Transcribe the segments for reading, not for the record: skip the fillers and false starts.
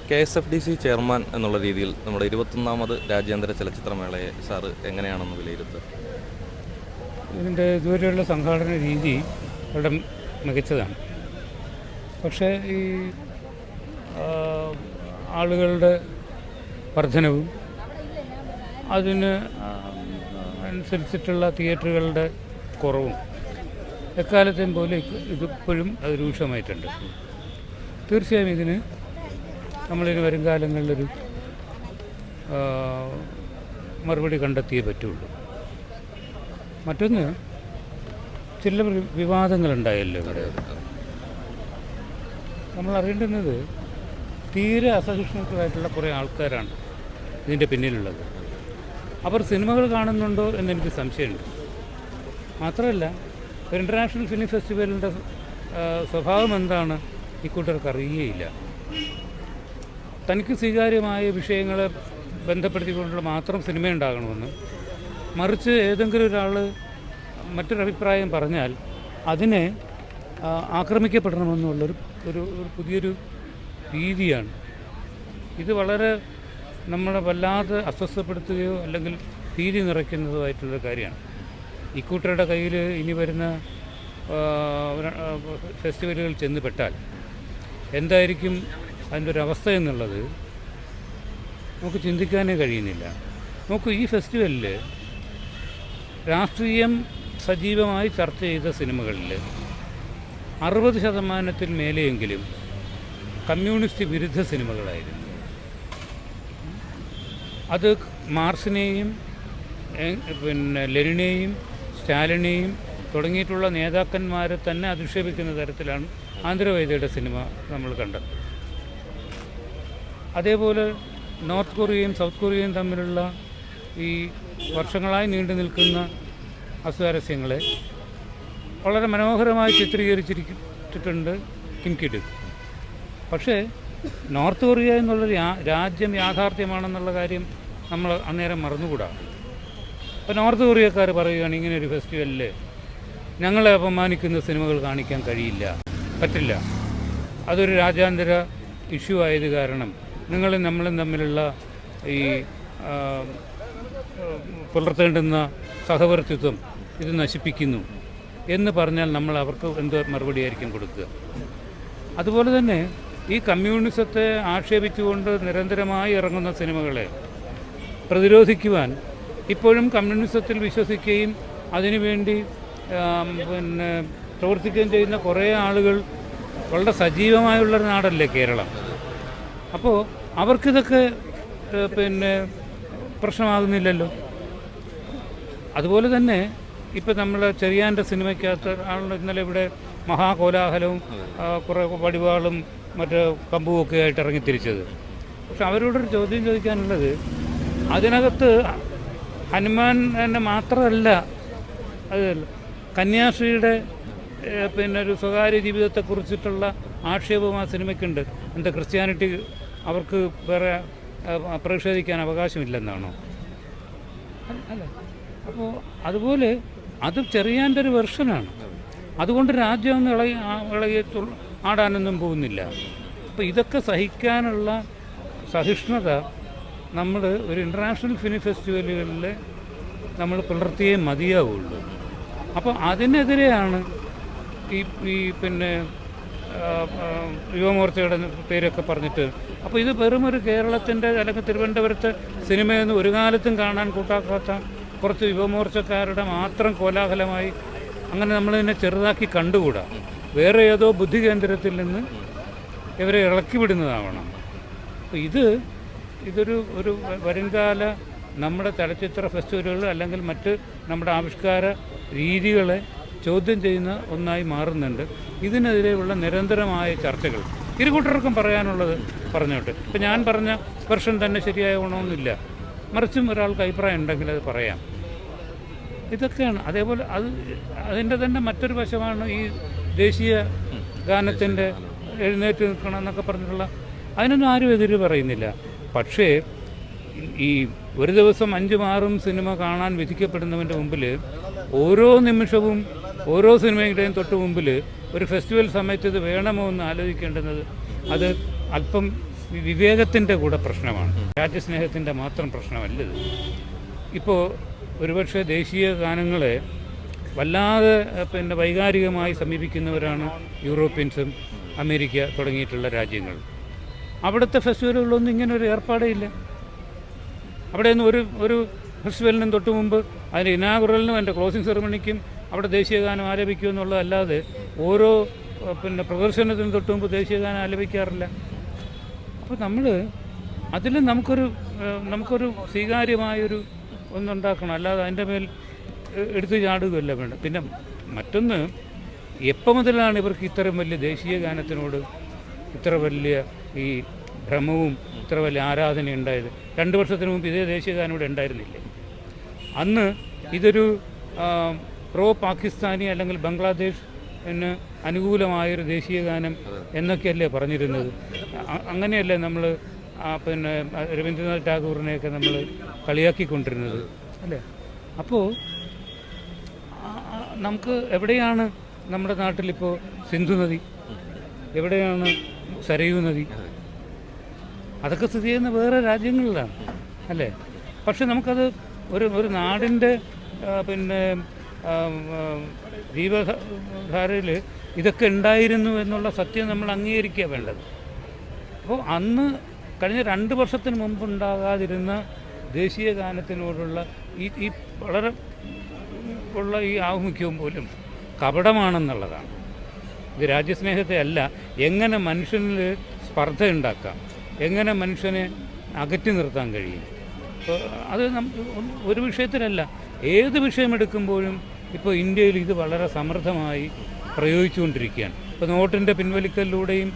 KSFDC chairman എന്നുള്ള രീതിയിൽ നമ്മുടെ 21ാമത് രാജ്യാന്തര ചലച്ചിത്രമേളയെ സാറ് എങ്ങനെയാണെന്ന് വിലയിരുത്തുക? ഇതിൻ്റെ ഇതുവരെയുള്ള സംഘാടന രീതി വളരെ മികച്ചതാണ്. പക്ഷേ ഈ ആളുകളുടെ വർധനവും അതിന് അനുസരിച്ചിട്ടുള്ള തിയേറ്ററുകളുടെ കുറവും എക്കാലത്തെയും പോലെ ഇതിപ്പോഴും അത് രൂക്ഷമായിട്ടുണ്ട്. തീർച്ചയായും ഇതിന് നമ്മളിനി വരും കാലങ്ങളിലൊരു മറുപടി കണ്ടെത്തിയേ പറ്റുള്ളൂ. മറ്റൊന്ന്, ചില വിവാദങ്ങളുണ്ടായല്ലോ ഇവിടെ. നമ്മൾ അറിയേണ്ടുന്നത് തീരെ അസഹിഷ്ണുക്കളായിട്ടുള്ള കുറേ ആൾക്കാരാണ് ഇതിൻ്റെ പിന്നിലുള്ളത്. അവർ സിനിമകൾ കാണുന്നുണ്ടോ എന്നെനിക്ക് സംശയമുണ്ട്. മാത്രമല്ല, ഒരു ഇൻ്റർനാഷണൽ ഫിലിം ഫെസ്റ്റിവലിൻ്റെ സ്വഭാവം എന്താണ് ഇക്കൂട്ടർക്ക് അറിയുകയില്ല. തനിക്ക് സ്വീകാര്യമായ വിഷയങ്ങളെ ബന്ധപ്പെടുത്തിക്കൊണ്ടുള്ള മാത്രം സിനിമ ഉണ്ടാകണമെന്ന്, മറിച്ച് ഏതെങ്കിലും ഒരാൾ മറ്റൊരഭിപ്രായം പറഞ്ഞാൽ അതിനെ ആക്രമിക്കപ്പെടണമെന്നുള്ളൊരു ഒരു പുതിയൊരു രീതിയാണ്. ഇത് വളരെ നമ്മളെ വല്ലാതെ അസ്വസ്ഥപ്പെടുത്തുകയോ അല്ലെങ്കിൽ ഭീതി നിറയ്ക്കുന്നതുമായിട്ടുള്ളൊരു കാര്യമാണ്. ഇക്കൂട്ടരുടെ കയ്യിൽ ഇനി വരുന്ന ഫെസ്റ്റിവലുകൾ ചെന്ന് എന്തായിരിക്കും അതിൻ്റെ ഒരു അവസ്ഥ എന്നുള്ളത് നമുക്ക് ചിന്തിക്കാനേ കഴിയുന്നില്ല. നമുക്ക് ഈ ഫെസ്റ്റിവലിൽ രാഷ്ട്രീയം സജീവമായി ചർച്ച ചെയ്ത സിനിമകളിൽ 60% മേലെയെങ്കിലും കമ്മ്യൂണിസ്റ്റ് വിരുദ്ധ സിനിമകളായിരുന്നു. അത് മാർക്സിനെയും ലെനിനെയും സ്റ്റാലിനെയും തുടങ്ങിയിട്ടുള്ള നേതാക്കന്മാരെ തന്നെ അധിക്ഷേപിക്കുന്ന തരത്തിലാണ് ആന്ധ്രവൈദ്യയുടെ സിനിമ നമ്മൾ കണ്ടത്. അതേപോലെ നോർത്ത് കൊറിയയും സൗത്ത് കൊറിയയും തമ്മിലുള്ള ഈ വർഷങ്ങളായി നീണ്ടു നിൽക്കുന്ന അസ്വാരസ്യങ്ങളെ വളരെ മനോഹരമായി ചിത്രീകരിച്ചിട്ടുണ്ട് കിം കിഡുക്. പക്ഷേ നോർത്ത് കൊറിയ എന്നുള്ളൊരു രാജ്യം യാഥാർത്ഥ്യമാണെന്നുള്ള കാര്യം നമ്മൾ അന്നേരം മറന്നുകൂടാ. അപ്പോൾ നോർത്ത് കൊറിയക്കാർ പറയുകയാണ്, ഇങ്ങനെയൊരു ഫെസ്റ്റിവലിൽ ഞങ്ങളെ അപമാനിക്കുന്ന സിനിമകൾ കാണിക്കാൻ പറ്റില്ല. അതൊരു രാജ്യാന്തര ഇഷ്യൂ ആയത് കാരണം നിങ്ങളും നമ്മളും തമ്മിലുള്ള ഈ പുലർത്തേണ്ടുന്ന സഹവർത്തിത്വം ഇത് നശിപ്പിക്കുന്നു എന്ന് പറഞ്ഞാൽ നമ്മൾ അവർക്ക് എന്തോ മറുപടിയായിരിക്കും കൊടുക്കുക. അതുപോലെ തന്നെ ഈ കമ്മ്യൂണിസത്തെ ആക്ഷേപിച്ചുകൊണ്ട് നിരന്തരമായി ഇറങ്ങുന്ന സിനിമകളെ പ്രതിരോധിക്കുവാൻ ഇപ്പോഴും കമ്മ്യൂണിസത്തിൽ വിശ്വസിക്കുകയും അതിനുവേണ്ടി പ്രവർത്തിക്കുകയും ചെയ്യുന്ന കുറേ ആളുകൾ വളരെ സജീവമായുള്ളൊരു നാടല്ലേ കേരളം. അപ്പോൾ അവർക്കിതൊക്കെ പ്രശ്നമാകുന്നില്ലല്ലോ. അതുപോലെ തന്നെ ഇപ്പം നമ്മൾ ചെറിയാൻ്റെ സിനിമയ്ക്കകത്ത് ആണല്ലോ ഇന്നലെ ഇവിടെ മഹാകോലാഹലവും കുറേ വടിവാളും മറ്റ് കമ്പുമൊക്കെ ആയിട്ട് ഇറങ്ങിത്തിരിച്ചത്. പക്ഷെ അവരോടൊരു ചോദ്യം ചോദിക്കാനുള്ളത്, അതിനകത്ത് ഹനുമാൻ തന്നെ മാത്രമല്ല, അത് കന്യാസ്ത്രീയുടെ ഒരു സ്വകാര്യ ജീവിതത്തെക്കുറിച്ചിട്ടുള്ള ആക്ഷേപവും ആ സിനിമയ്ക്കുണ്ട്. എന്താ, ക്രിസ്ത്യാനിറ്റി അവർക്ക് വേറെ പ്രതിഷേധിക്കാൻ അവകാശമില്ലെന്നാണോ? അല്ല. അപ്പോൾ അതുപോലെ അത് ചെറിയാൻ്റെ ഒരു വെർഷനാണ്. അതുകൊണ്ട് രാജ്യമൊന്നും ഇളകി ആടാനൊന്നും പോകുന്നില്ല. അപ്പോൾ ഇതൊക്കെ സഹിക്കാനുള്ള സഹിഷ്ണുത നമ്മൾ ഒരു ഇൻ്റർനാഷണൽ ഫിലിം ഫെസ്റ്റിവലുകളിൽ നമ്മൾ പുലർത്തിയേ മതിയാവുള്ളൂ. അപ്പോൾ അതിനെതിരെയാണ് ഈ യുവമോർച്ചയുടെ പേരൊക്കെ പറഞ്ഞിട്ട്. അപ്പോൾ ഇത് വെറുമൊരു കേരളത്തിൻ്റെ അല്ലെങ്കിൽ തിരുവനന്തപുരത്തെ സിനിമയൊന്നും ഒരു കാലത്തും കാണാൻ കൂട്ടാക്കാത്ത കുറച്ച് യുവമോർച്ചക്കാരുടെ മാത്രം കോലാഹലമായി അങ്ങനെ നമ്മളിതിനെ ചെറുതാക്കി കണ്ടുകൂടാ. വേറെ ഏതോ ബുദ്ധി കേന്ദ്രത്തിൽ നിന്ന് ഇവരെ ഇളക്കി വിടുന്നതാവണം. അപ്പോൾ ഇതൊരു വരുംകാല നമ്മുടെ ചലച്ചിത്ര ഫെസ്റ്റിവലുകൾ അല്ലെങ്കിൽ മറ്റ് നമ്മുടെ ആവിഷ്കാര രീതികളെ ചോദ്യം ചെയ്യുന്ന ഒന്നായി മാറുന്നുണ്ട്. ഇതിനെതിരെയുള്ള നിരന്തരമായ ചർച്ചകൾ ഇരുകൂട്ടർക്കും പറയാനുള്ളത് പറഞ്ഞോട്ടെ. ഇപ്പം ഞാൻ പറഞ്ഞ വെർഷൻ തന്നെ ശരിയായ ഗുണമൊന്നുമില്ല, മറിച്ചും ഒരാൾക്ക് അഭിപ്രായം ഉണ്ടെങ്കിൽ അത് പറയാം. ഇതൊക്കെയാണ്. അതേപോലെ അതിൻ്റെ തന്നെ മറ്റൊരു വശമാണ് ഈ ദേശീയ ഗാനത്തിൻ്റെ എഴുന്നേറ്റ് നിൽക്കണം എന്നൊക്കെ പറഞ്ഞിട്ടുള്ള, അതിനൊന്നും ആരും എതിര് പറയുന്നില്ല. പക്ഷേ ഈ ഒരു ദിവസം 5-6 സിനിമ കാണാൻ വിധിക്കപ്പെടുന്നവൻ്റെ മുമ്പിൽ ഓരോ നിമിഷവും ഓരോ സിനിമയുടെയും തൊട്ട് മുമ്പിൽ ഒരു ഫെസ്റ്റിവൽ സമയത്ത് ഇത് വേണമോ എന്ന് ആലോചിക്കേണ്ടുന്നത് അത് അല്പം വിവേകത്തിൻ്റെ കൂടെ പ്രശ്നമാണ്, രാജ്യസ്നേഹത്തിൻ്റെ മാത്രം പ്രശ്നമല്ലത്. ഇപ്പോൾ ഒരുപക്ഷെ ദേശീയ ഗാനങ്ങളെ വല്ലാതെ വൈകാരികമായി സമീപിക്കുന്നവരാണ് യൂറോപ്യൻസും അമേരിക്ക തുടങ്ങിയിട്ടുള്ള രാജ്യങ്ങൾ. അവിടുത്തെ ഫെസ്റ്റിവലുകളൊന്നും ഇങ്ങനെ ഒരു ഏർപ്പാടേ ഇല്ല. അവിടെയൊന്നും ഒരു ഫെസ്റ്റിവലിനും തൊട്ട് മുമ്പ് അതിൻ്റെ ഇനാഗുറലിനും അതിൻ്റെ ക്ലോസിംഗ് സെറമണിക്കും അവിടെ ദേശീയഗാനം ആലപിക്കുക എന്നുള്ളതല്ലാതെ ഓരോ പ്രദർശനത്തിനും തൊട്ട് മുമ്പ് ദേശീയഗാനം ആലപിക്കാറില്ല. അപ്പോൾ നമ്മൾ അതിൽ നമുക്കൊരു സ്വീകാര്യമായൊരു ഒന്നുണ്ടാക്കണം, അല്ലാതെ അതിൻ്റെ മേൽ എടുത്തു ചാടുകയല്ല വേണ്ട. പിന്നെ മറ്റൊന്ന്, എപ്പോൾ മുതലാണ് ഇവർക്ക് ഇത്തരം വലിയ ദേശീയ ഗാനത്തിനോട് ഇത്ര വലിയ ഈ ഭ്രമവും ഇത്ര വലിയ ആരാധന ഉണ്ടായത്? 2 വർഷത്തിന് മുമ്പ് ഇതേ ദേശീയ ഗാനം ഇവിടെ ഉണ്ടായിരുന്നില്ലേ? അന്ന് ഇതൊരു പ്രോ പാകിസ്ഥാനി അല്ലെങ്കിൽ ബംഗ്ലാദേശിന് അനുകൂലമായൊരു ദേശീയ ഗാനം എന്നൊക്കെയല്ലേ പറഞ്ഞിരുന്നത്. അങ്ങനെയല്ലേ നമ്മൾ രവീന്ദ്രനാഥ് ടാഗോറിനെയൊക്കെ നമ്മൾ കളിയാക്കിക്കൊണ്ടിരുന്നത് അല്ലേ? അപ്പോൾ നമുക്ക് എവിടെയാണ് നമ്മുടെ നാട്ടിലിപ്പോൾ സിന്ധു നദി, എവിടെയാണ് സരയൂ നദി? അതൊക്കെ സ്ഥിതി ചെയ്യുന്ന വേറെ രാജ്യങ്ങളിലാണ് അല്ലേ? പക്ഷെ നമുക്കത് ഒരു നാടിൻ്റെ ജീവധാരയിൽ ഇതൊക്കെ ഉണ്ടായിരുന്നു എന്നുള്ള സത്യം നമ്മൾ അംഗീകരിക്കുക വേണ്ടത്. അപ്പോൾ അന്ന് കഴിഞ്ഞ 2 വർഷത്തിന് മുമ്പുണ്ടാകാതിരുന്ന ദേശീയ ഗാനത്തിനോടുള്ള ഈ വളരെ ഉള്ള ഈ ആഭിമുഖ്യവും പോലും കപടമാണെന്നുള്ളതാണ്. ഇത് രാജ്യസ്നേഹത്തെ അല്ല, എങ്ങനെ മനുഷ്യനിൽ സ്പർദ്ധ ഉണ്ടാക്കാം, എങ്ങനെ മനുഷ്യനെ അകറ്റി നിർത്താൻ കഴിയും. അപ്പോൾ അത് ഒരു വിഷയത്തിലല്ല, ഏത് വിഷയമെടുക്കുമ്പോഴും ഇപ്പോൾ ഇന്ത്യയിൽ ഇത് വളരെ സമൃദ്ധമായി പ്രയോഗിച്ചുകൊണ്ടിരിക്കുകയാണ്. ഇപ്പോൾ നോട്ടിൻ്റെ പിൻവലിക്കലിലൂടെയും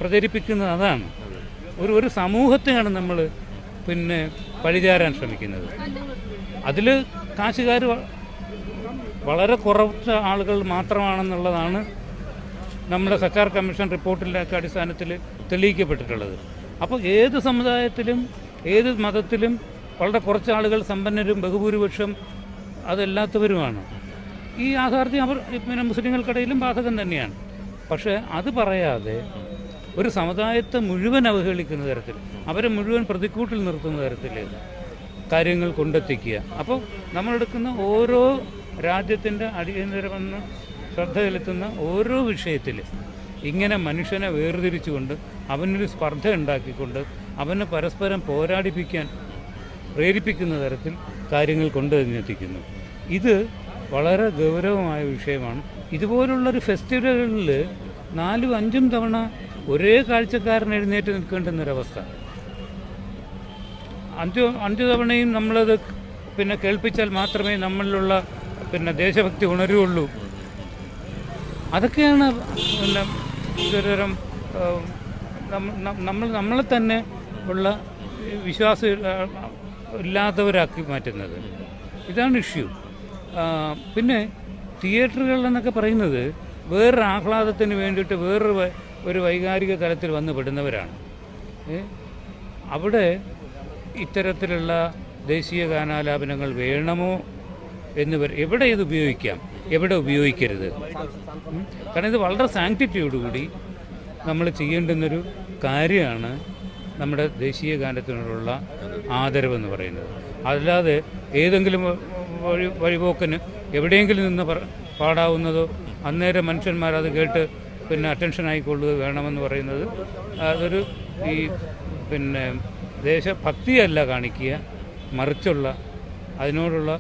പ്രചരിപ്പിക്കുന്നത് അതാണ്. ഒരു സമൂഹത്തെയാണ് നമ്മൾ പഴിചാരാൻ ശ്രമിക്കുന്നത്. അതിൽ കാശുകാർ വളരെ കുറച്ച് ആളുകൾ മാത്രമാണെന്നുള്ളതാണ് നമ്മുടെ സർക്കാർ കമ്മീഷൻ റിപ്പോർട്ടിൻ്റെയൊക്കെ അടിസ്ഥാനത്തിൽ തെളിയിക്കപ്പെട്ടിട്ടുള്ളത്. അപ്പോൾ ഏത് സമുദായത്തിലും ഏത് മതത്തിലും വളരെ കുറച്ച് ആളുകൾ സമ്പന്നരും ബഹുഭൂരിപക്ഷം അതല്ലാത്തവരുമാണ്. ഈ യാഥാർത്ഥ്യം മുസ്ലിങ്ങൾക്കിടയിലും ബാധകം തന്നെയാണ്. പക്ഷേ അത് പറയാതെ ഒരു സമുദായത്തെ മുഴുവൻ അവഹേളിക്കുന്ന തരത്തിൽ, അവരെ മുഴുവൻ പ്രതിക്കൂട്ടിൽ നിർത്തുന്ന തരത്തിൽ കാര്യങ്ങൾ കൊണ്ടെത്തിക്കുക. അപ്പോൾ നമ്മളെടുക്കുന്ന ഓരോ രാജ്യത്തിൻ്റെ അടിയന്തരമെന്ന് ശ്രദ്ധ ചെലുത്തുന്ന ഓരോ വിഷയത്തിൽ ഇങ്ങനെ മനുഷ്യനെ വേർതിരിച്ചുകൊണ്ട് അവനൊരു സ്പർദ്ധ ഉണ്ടാക്കിക്കൊണ്ട് അവനെ പരസ്പരം പോരാടിപ്പിക്കാൻ പ്രേരിപ്പിക്കുന്ന തരത്തിൽ കാര്യങ്ങൾ കൊണ്ടുവന്നെത്തിക്കുന്നു. ഇത് വളരെ ഗൗരവമായ വിഷയമാണ്. ഇതുപോലുള്ളൊരു ഫെസ്റ്റിവലുകളിൽ 4-5 തവണ ഒരേ കാഴ്ചക്കാരൻ എഴുന്നേറ്റ് നിൽക്കേണ്ടുന്നൊരവസ്ഥ. 5 തവണയും നമ്മളത് കേൾപ്പിച്ചാൽ മാത്രമേ നമ്മളിലുള്ള ദേശഭക്തി ഉണരുകയുള്ളൂ. അതൊക്കെയാണ് ഇതൊരു നമ്മളെ തന്നെ ഉള്ള വിശ്വാസം ഇല്ലാത്തവരാക്കി മാറ്റുന്നത്. ഇതാണ് ഇഷ്യൂ. പിന്നെ തിയേറ്ററുകൾ എന്നൊക്കെ പറയുന്നത് വേറൊരു ആഹ്ലാദത്തിന് വേണ്ടിയിട്ട് വേറൊരു വൈകാരിക തലത്തിൽ വന്ന് പെടുന്നവരാണ്. അവിടെ ഇത്തരത്തിലുള്ള ദേശീയ ഗാനാലാപനങ്ങൾ വേണമോ എന്ന് എവിടെ ഇത് ഉപയോഗിക്കാം, എവിടെ ഉപയോഗിക്കരുത്. കാരണം ഇത് വളരെ സാങ്ക്ടിറ്റിയോടുകൂടി നമ്മൾ ചെയ്യേണ്ടുന്നൊരു കാര്യമാണ് നമ്മുടെ ദേശീയ ഗാനത്തിനോടുള്ള ആദരവെന്ന് പറയുന്നത്. അല്ലാതെ ഏതെങ്കിലും വഴിപോക്കന് എവിടെയെങ്കിലും നിന്ന് പാടാവുന്നതോ അന്നേരം മനുഷ്യന്മാരത് കേട്ട് അറ്റൻഷൻ ആയിക്കൊള്ളുക വേണമെന്ന് പറയുന്നത് അതൊരു ദേശഭക്തിയല്ല കാണിക്കുക, മറിച്ചുള്ള അതിനോടുള്ള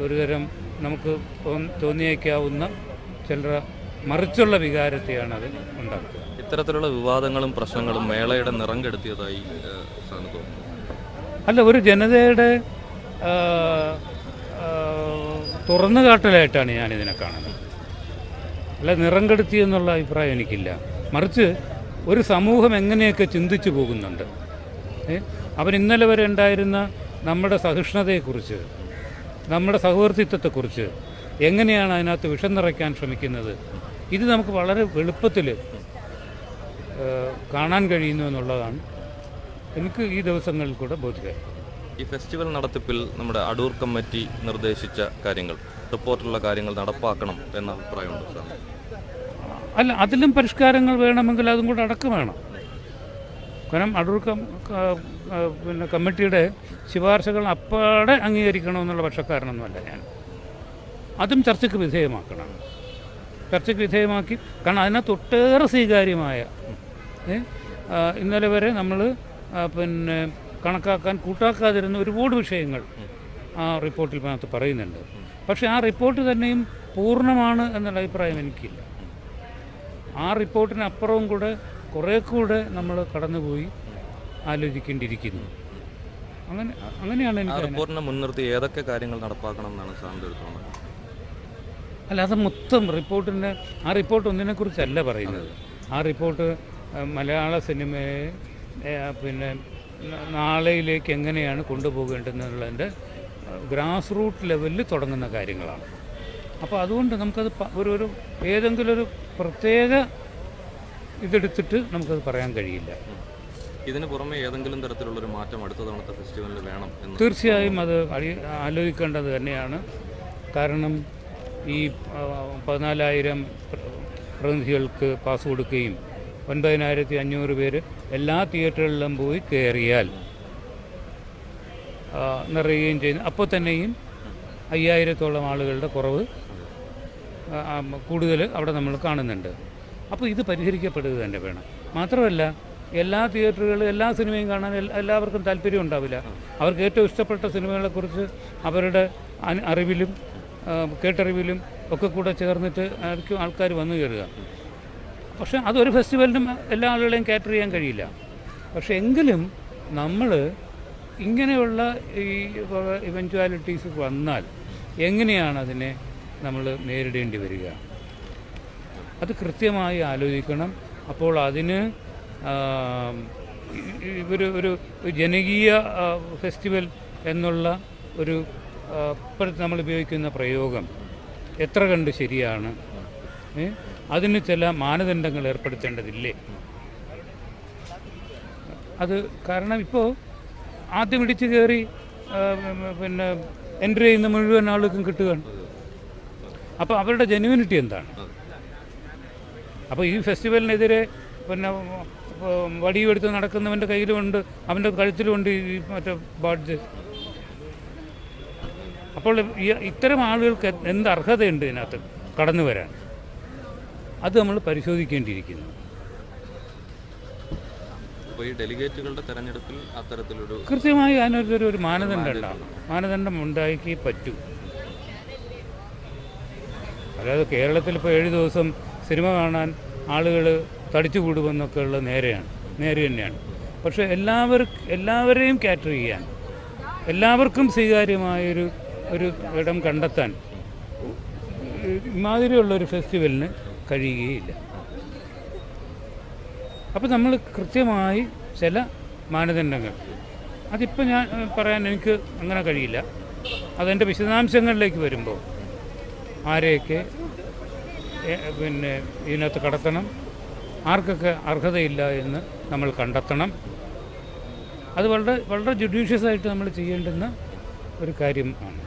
ഒരുതരം നമുക്ക് തോന്നിയേക്കാവുന്ന ചിലർ മറിച്ചുള്ള വികാരത്തെയാണ് അത് ഉണ്ടാക്കുക. ഇത്തരത്തിലുള്ള വിവാദങ്ങളും പ്രശ്നങ്ങളും മേളയുടെ നിറം കെടുത്തിയതായി തോന്നുന്നു. അല്ല, ഒരു ജനതയുടെ തുറന്നു കാട്ടലായിട്ടാണ് ഞാനിതിനെ കാണുന്നത്. അല്ല, നിറം കെടുത്തി എന്നുള്ള അഭിപ്രായം എനിക്കില്ല. മറിച്ച് ഒരു സമൂഹം എങ്ങനെയൊക്കെ ചിന്തിച്ചു പോകുന്നുണ്ട്. അവൻ ഇന്നലെ വരെ ഉണ്ടായിരുന്ന നമ്മുടെ സഹിഷ്ണുതയെക്കുറിച്ച്, നമ്മുടെ സഹവർത്തിത്വത്തെക്കുറിച്ച് എങ്ങനെയാണ് അതിനകത്ത് വിഷം നിറയ്ക്കാൻ ശ്രമിക്കുന്നത്, ഇത് നമുക്ക് വളരെ എളുപ്പത്തിൽ കാണാൻ കഴിയുന്നു എന്നുള്ളതാണ് എനിക്ക് ഈ ദിവസങ്ങളിൽ കൂടെ ബോധ്യമായി. ഈ ഫെസ്റ്റിവൽ നടത്തിപ്പിൽ നമ്മുടെ അടൂർ കമ്മിറ്റി നിർദ്ദേശിച്ച കാര്യങ്ങൾ, റിപ്പോർട്ടിലുള്ള കാര്യങ്ങൾ നടപ്പാക്കണം എന്ന അഭിപ്രായമുണ്ട് സാർ? അല്ല, അതിലും പരിഷ്കാരങ്ങൾ വേണമെങ്കിൽ അതും കൂടെ അടക്കം വേണം. കാരണം അടൂർ പിന്നെ കമ്മിറ്റിയുടെ ശുപാർശകൾ അപ്പാടെ അംഗീകരിക്കണമെന്നുള്ള പക്ഷക്കാരനൊന്നുമല്ല ഞാൻ. അതും ചർച്ചയ്ക്ക് വിധേയമാക്കണം. ചർച്ചയ്ക്ക് വിധേയമാക്കി, കാരണം അതിനകത്ത് ഒട്ടേറെ സ്വീകാര്യമായ ഇന്നലെ വരെ നമ്മൾ പിന്നെ കൂട്ടാക്കാതിരുന്ന ഒരുപാട് വിഷയങ്ങൾ ആ റിപ്പോർട്ടിൽ അതിനകത്ത് പറയുന്നുണ്ട്. പക്ഷേ ആ റിപ്പോർട്ട് തന്നെയും പൂർണ്ണമാണ് എന്നുള്ള അഭിപ്രായം എനിക്കില്ല. ആ റിപ്പോർട്ടിനപ്പുറവും കൂടെ കുറേ കൂടെ നമ്മൾ കടന്നുപോയി ആലോചിക്കേണ്ടിയിരിക്കുന്നു. അങ്ങനെയാണ് എനിക്ക് റിപ്പോർട്ടിനെ മുൻനിർത്തി ഏതൊക്കെ കാര്യങ്ങൾ നടപ്പാക്കണം എന്നാണ് സാറിൻ്റെ ഒരു തോന്നുന്നത്? അല്ല, അത് മൊത്തം ആ റിപ്പോർട്ട് ഒന്നിനെക്കുറിച്ചല്ല പറയുന്നത്. ആ റിപ്പോർട്ട് മലയാള സിനിമയെ പിന്നെ നാളെയിലേക്ക് എങ്ങനെയാണ് കൊണ്ടുപോകേണ്ടതെന്നുള്ളതിൻ്റെ ഗ്രാസ് റൂട്ട് ലെവലിൽ തുടങ്ങുന്ന കാര്യങ്ങളാണ്. അപ്പോൾ അതുകൊണ്ട് നമുക്കത് ഒരു ഏതെങ്കിലും ഒരു പ്രത്യേക ഇതെടുത്തിട്ട് നമുക്കത് പറയാൻ കഴിയില്ല. ഇതിന് പുറമെ ഏതെങ്കിലും തരത്തിലുള്ളൊരു മാറ്റം അടുത്ത തവണത്തെ ഫെസ്റ്റിവലിൽ വേണം എന്ന് തീർച്ചയായും അത് ആലോചിക്കേണ്ടത് തന്നെയാണ്. കാരണം ഈ 14,000 പ്രതിനിധികൾക്ക് പാസ് കൊടുക്കുകയും 9,500 പേര് എല്ലാ തിയേറ്ററുകളിലും പോയി കയറിയാൽ നിറയുകയും ചെയ്യുന്നു. അപ്പോൾ തന്നെയും 5,000-ഓളം ആളുകളുടെ കുറവ് കൂടുതൽ അവിടെ നമ്മൾ കാണുന്നുണ്ട്. അപ്പോൾ ഇത് പരിഹരിക്കപ്പെടുക തന്നെ വേണം. മാത്രമല്ല, എല്ലാ തിയേറ്ററുകളിലും എല്ലാ സിനിമയും കാണാൻ എല്ലാവർക്കും താല്പര്യം ഉണ്ടാവില്ല. അവർക്ക് ഏറ്റവും ഇഷ്ടപ്പെട്ട സിനിമകളെക്കുറിച്ച് അവരുടെ അറിവിലും കേട്ടറിവിലും ഒക്കെ കൂടെ ചേർന്നിട്ട് ആയിരിക്കും ആൾക്കാർ വന്നു കയറുക. പക്ഷേ അതൊരു ഫെസ്റ്റിവലിനും എല്ലാ ആളുകളെയും ക്യാറ്റർ ചെയ്യാൻ കഴിയില്ല. പക്ഷേ എങ്കിലും നമ്മൾ ഇങ്ങനെയുള്ള ഈ ഇവൻച്വാലിറ്റീസ് വന്നാൽ എങ്ങനെയാണ് അതിനെ നമ്മൾ നേരിടേണ്ടി വരിക? അത് കൃത്യമായി ആലോചിക്കണം. അപ്പോൾ അതിന് ഒരു ജനകീയ ഫെസ്റ്റിവൽ എന്നുള്ള ഒരു ഇപ്പോഴത്തെ നമ്മൾ ഉപയോഗിക്കുന്ന പ്രയോഗം എത്ര കണ്ട് ശരിയാണ്? അതിന് ചില മാനദണ്ഡങ്ങൾ ഏർപ്പെടുത്തേണ്ടതില്ലേ? അത് കാരണം ഇപ്പോൾ ആദ്യം ഇടിച്ച് കയറി പിന്നെ എൻട്രി ചെയ്യുന്ന മുഴുവൻ ആളുകൾക്കും കിട്ടുകയാണ്. അപ്പോൾ അവരുടെ ജെന്യുവിനിറ്റി എന്താണ്? അപ്പോൾ ഈ ഫെസ്റ്റിവലിനെതിരെ പിന്നെ വടിയെടുത്ത് നടക്കുന്നവൻ്റെ കയ്യിലുമുണ്ട്, അവൻ്റെ കഴുത്തിലുമുണ്ട് ഈ മറ്റേ ബാഡ്ജ്. അപ്പോൾ ഇത്തരം ആളുകൾക്ക് എന്ത് അർഹതയുണ്ട് ഇതിനകത്ത് കടന്നു വരാൻ? അത് നമ്മൾ പരിശോധിക്കേണ്ടിയിരിക്കുന്നു. ഈ ഡെലിഗേറ്റുകളുടെ തെരഞ്ഞെടുപ്പിൽ അത്തരത്തിലൊരു കൃത്യമായി അതിനൊരു മാനദണ്ഡം ഉണ്ടാക്കി പറ്റൂ. അതായത് കേരളത്തിൽ ഇപ്പോൾ 7 ദിവസം സിനിമ കാണാൻ ആളുകൾ തടിച്ചു കൂടുമെന്നൊക്കെ ഉള്ളത് നേരെ തന്നെയാണ്. പക്ഷേ എല്ലാവരെയും ക്യാറ്റർ ചെയ്യാൻ, എല്ലാവർക്കും സ്വീകാര്യമായൊരു ഇടം കണ്ടെത്താൻ ഇമാതിരിയുള്ളൊരു ഫെസ്റ്റിവലിന് കഴിയുകയില്ല. അപ്പോൾ നമ്മൾ കൃത്യമായി ചില മാനദണ്ഡങ്ങൾ, അതിപ്പോൾ ഞാൻ പറയാൻ എനിക്ക് അങ്ങനെ കഴിയില്ല. അതെൻ്റെ വിശദാംശങ്ങളിലേക്ക് വരുമ്പോൾ ആരെയൊക്കെ പിന്നെ ഇതിനകത്ത് കടത്തണം, ആർക്കൊക്കെ അർഹതയില്ല എന്ന് നമ്മൾ കണ്ടെത്തണം. അത് വളരെ വളരെ ജുഡീഷ്യസ് ആയിട്ട് നമ്മൾ ചെയ്യേണ്ടുന്ന ഒരു കാര്യമാണ്.